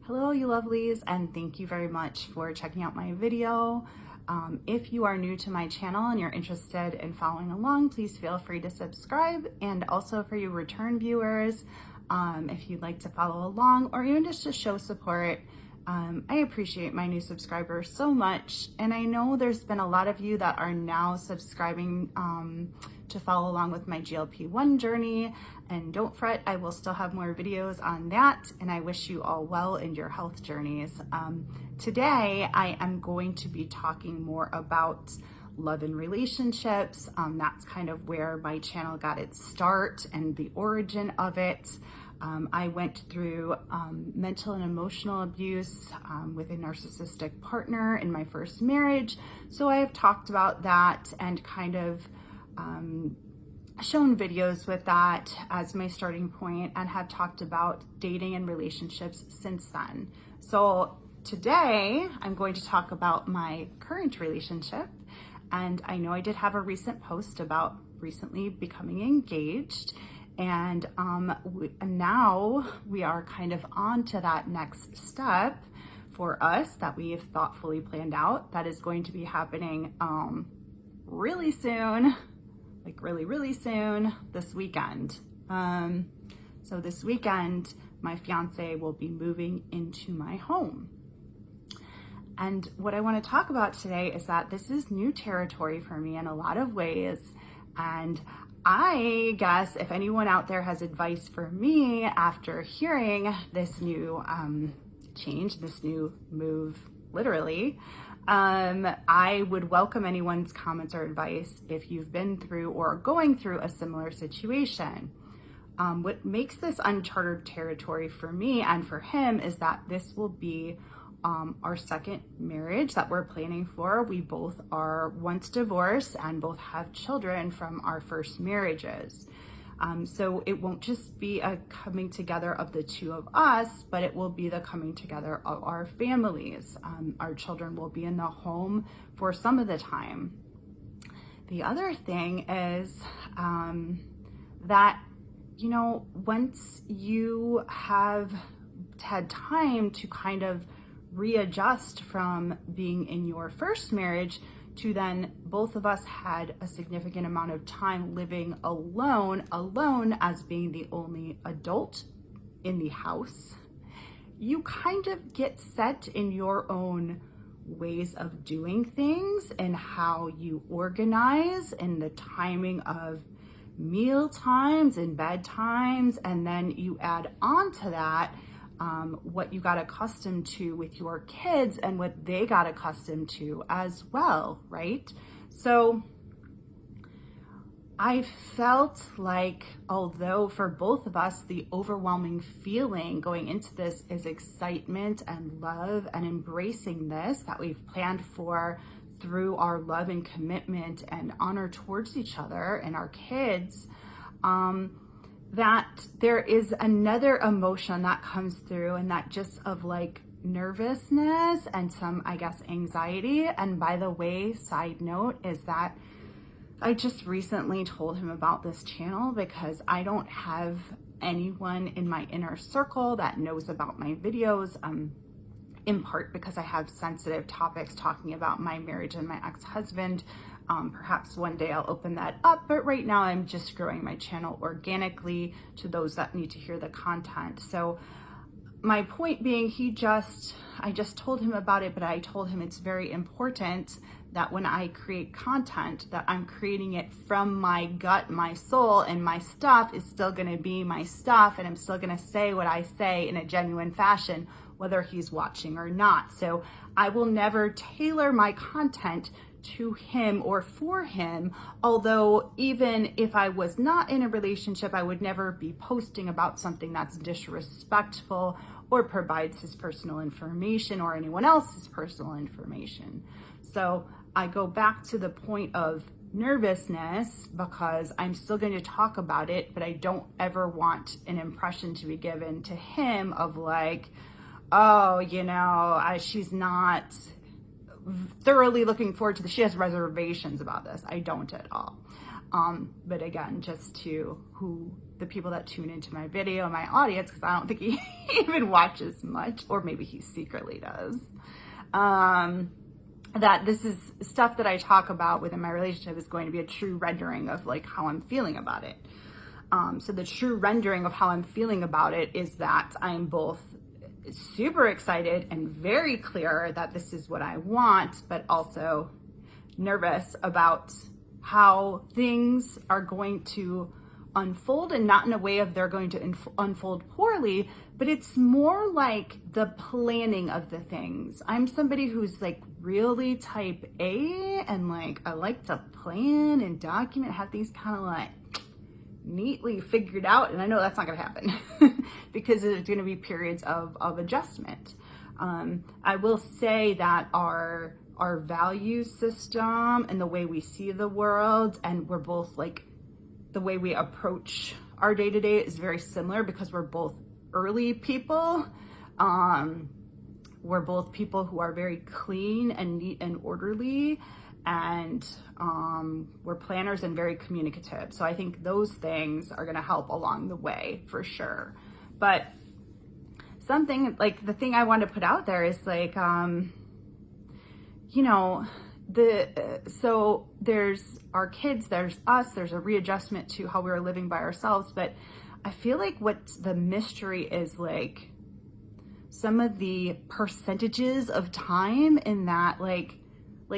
Hello, you lovelies, and thank you very much for checking out my video. If you are new to my channel and you're interested in following along, please feel free to subscribe. And also for you return viewers, if you'd like to follow along or even just to show support, I appreciate my new subscribers so much. And I know there's been a lot of you that are now subscribing to follow along with my GLP-1 journey. And don't fret, I will still have more videos on that. And I wish you all well in your health journeys. Today, I am going to be talking more about love and relationships. That's kind of where my channel got its start and the origin of it. I went through mental and emotional abuse with a narcissistic partner in my first marriage. So I have talked about that and kind of shown videos with that as my starting point and have talked about dating and relationships since then. So today I'm going to talk about my current relationship. And I know I did have a recent post about recently becoming engaged. And now we are kind of on to that next step for us that we have thoughtfully planned out. That is going to be happening really soon, like really soon, this weekend. So this weekend, my fiance will be moving into my home. And what I want to talk about today is that this is new territory for me in a lot of ways. And I guess if anyone out there has advice for me after hearing this new change, this new move, literally, I would welcome anyone's comments or advice if you've been through or going through a similar situation. What makes this uncharted territory for me and for him is that this will be our second marriage that we're planning for. We both are once divorced and both have children from our first marriages. So it won't just be a coming together of the two of us, but it will be the coming together of our families. Our children will be in the home for some of the time. The other thing is that, you know, once you have had time to kind of readjust from being in your first marriage to then both of us had a significant amount of time living alone as being the only adult in the house, you kind of get set in your own ways of doing things and how you organize and the timing of meal times and bedtimes, and then you add on to that what you got accustomed to with your kids and what they got accustomed to as well, right? So I felt like, although for both of us, the overwhelming feeling going into this is excitement and love and embracing this that we've planned for through our love and commitment and honor towards each other and our kids, that there is another emotion that comes through, and that just of like nervousness and some, I guess, anxiety. And by the way, side note is that I just recently told him about this channel because I don't have anyone in my inner circle that knows about my videos, in part because I have sensitive topics talking about my marriage and my ex-husband. Perhaps one day I'll open that up, but right now I'm just growing my channel organically to those that need to hear the content. So my point being, I just told him about it, but I told him it's very important that when I create content, that I'm creating it from my gut, my soul, and my stuff is still gonna be my stuff, and I'm still gonna say what I say in a genuine fashion, whether he's watching or not. So I will never tailor my content to him or for him, although even if I was not in a relationship, I would never be posting about something that's disrespectful or provides his personal information or anyone else's personal information. So I go back to the point of nervousness because I'm still going to talk about it, but I don't ever want an impression to be given to him of like, oh, you know, she's not thoroughly looking forward to this. She has reservations about this. I don't at all. But again, just to who the people that tune into my video, my audience, because I don't think he even watches much, or maybe he secretly does, that this is stuff that I talk about within my relationship is going to be a true rendering of like how I'm feeling about it. So the true rendering of how I'm feeling about it is that I'm both super excited and very clear that this is what I want, but also nervous about how things are going to unfold, and not in a way of they're going to unfold poorly, but it's more like the planning of the things. I'm somebody who's like really type A, and like I like to plan and document, have things kind of like neatly figured out, and I know that's not going to happen because there's going to be periods of adjustment. I will say that our value system and the way we see the world, and we're both like the way we approach our day-to-day is very similar because we're both early people. We're both people who are very clean and neat and orderly, and we're planners and very communicative. So I think those things are going to help along the way for sure. But something like the thing I want to put out there is like, you know, so there's our kids, there's us, there's a readjustment to how we were living by ourselves. But I feel like what the mystery is like some of the percentages of time in that, like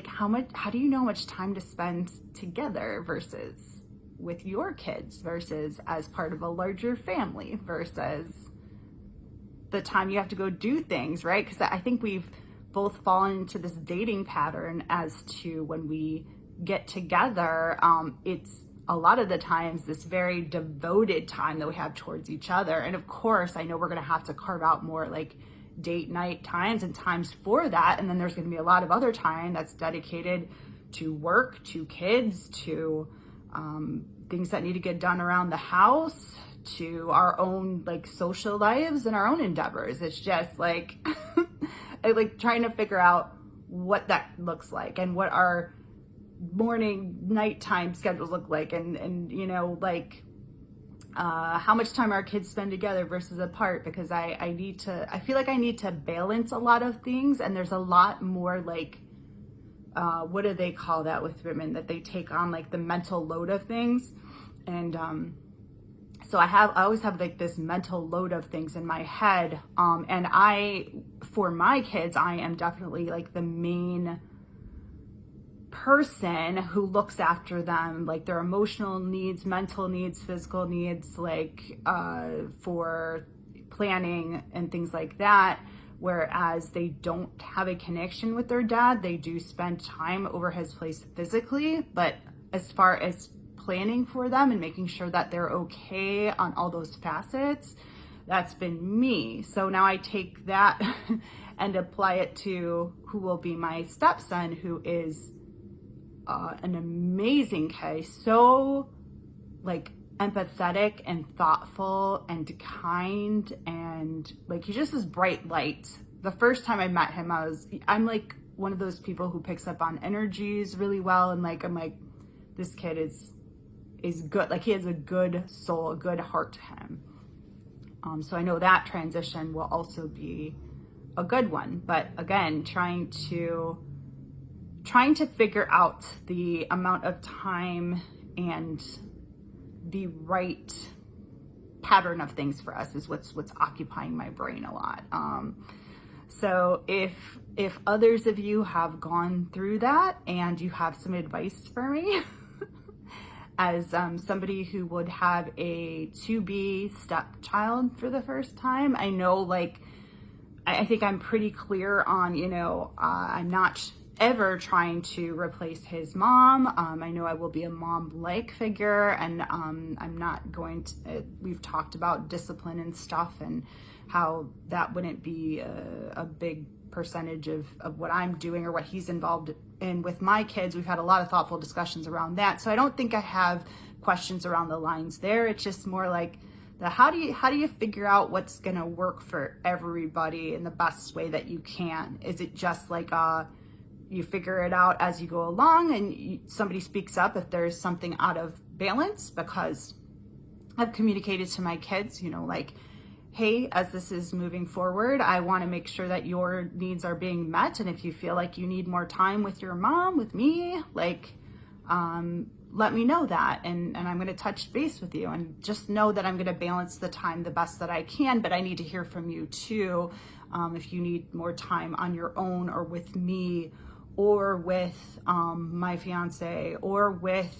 how do you know how much time to spend together versus with your kids versus as part of a larger family versus the time you have to go do things, right? Because I think we've both fallen into this dating pattern as to when we get together, it's a lot of the times this very devoted time that we have towards each other. And of course, I know we're going to have to carve out more like date night times and times for that. And then there's going to be a lot of other time that's dedicated to work, to kids, to things that need to get done around the house, to our own like social lives and our own endeavors. It's just like, like trying to figure out what that looks like and what our morning nighttime schedules look like, and you know, like how much time our kids spend together versus apart, because I feel like I need to balance a lot of things, and there's a lot more like what do they call that with women, that they take on like the mental load of things. And so I always have like this mental load of things in my head. And for my kids, I am definitely like the main person who looks after them, like their emotional needs, mental needs, physical needs, like for planning and things like that. Whereas they don't have a connection with their dad, they do spend time over his place physically, but as far as planning for them and making sure that they're okay on all those facets, that's been me. So now I take that and apply it to who will be my stepson, who is an amazing case, so like empathetic and thoughtful and kind, and like he's just this bright light. The first time I met him, I'm like one of those people who picks up on energies really well, and like I'm like, this kid is good, like he has a good soul, a good heart to him. So I know that transition will also be a good one. But again, trying to figure out the amount of time and the right pattern of things for us is what's occupying my brain a lot. So if others of you have gone through that and you have some advice for me, as somebody who would have a to-be stepchild for the first time, I know, like, I think I'm pretty clear on, you know, I'm not ever trying to replace his mom. I know I will be a mom-like figure, and I'm not going to, we've talked about discipline and stuff and how that wouldn't be a big percentage of what I'm doing or what he's involved in with my kids. We've had a lot of thoughtful discussions around that. So I don't think I have questions around the lines there. It's just more like how do you figure out what's going to work for everybody in the best way that you can? Is it just like you figure it out as you go along, and somebody speaks up if there's something out of balance? Because I've communicated to my kids, you know, like, hey, as this is moving forward, I want to make sure that your needs are being met. And if you feel like you need more time with your mom, with me, like, let me know that. And I'm going to touch base with you, and just know that I'm going to balance the time the best that I can. But I need to hear from you too. If you need more time on your own, or with me, or with my fiance, or with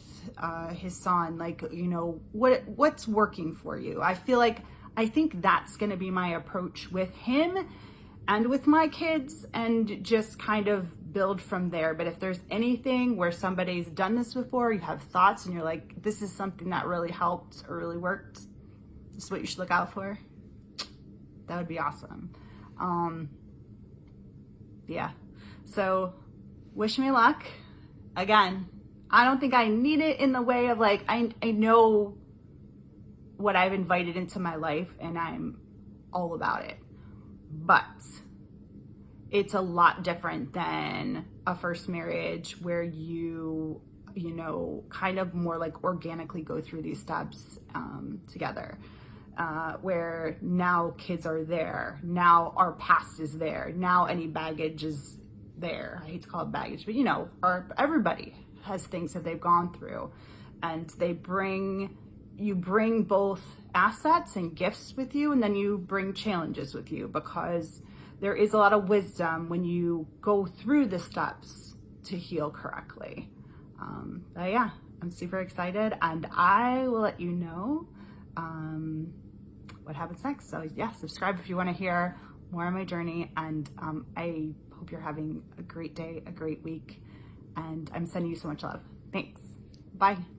his son, like, you know, what's working for you. I think that's going to be my approach with him and with my kids, and just kind of build from there. But if there's anything where somebody's done this before, you have thoughts and you're like, this is something that really helped or really worked, this is what you should look out for, that would be awesome. Yeah, so wish me luck. Again, I don't think I need it in the way of like, I know what I've invited into my life and I'm all about it. But it's a lot different than a first marriage where you know, kind of more like organically go through these steps together. Where now kids are there, now our past is there, now any baggage is there. I hate to call it baggage, but you know, everybody has things that they've gone through, and you bring both assets and gifts with you, and then you bring challenges with you, because there is a lot of wisdom when you go through the steps to heal correctly. But yeah, I'm super excited, and I will let you know what happens next. So yeah, subscribe if you want to hear more of my journey, and I hope you're having a great day, a great week, and I'm sending you so much love. Thanks. Bye.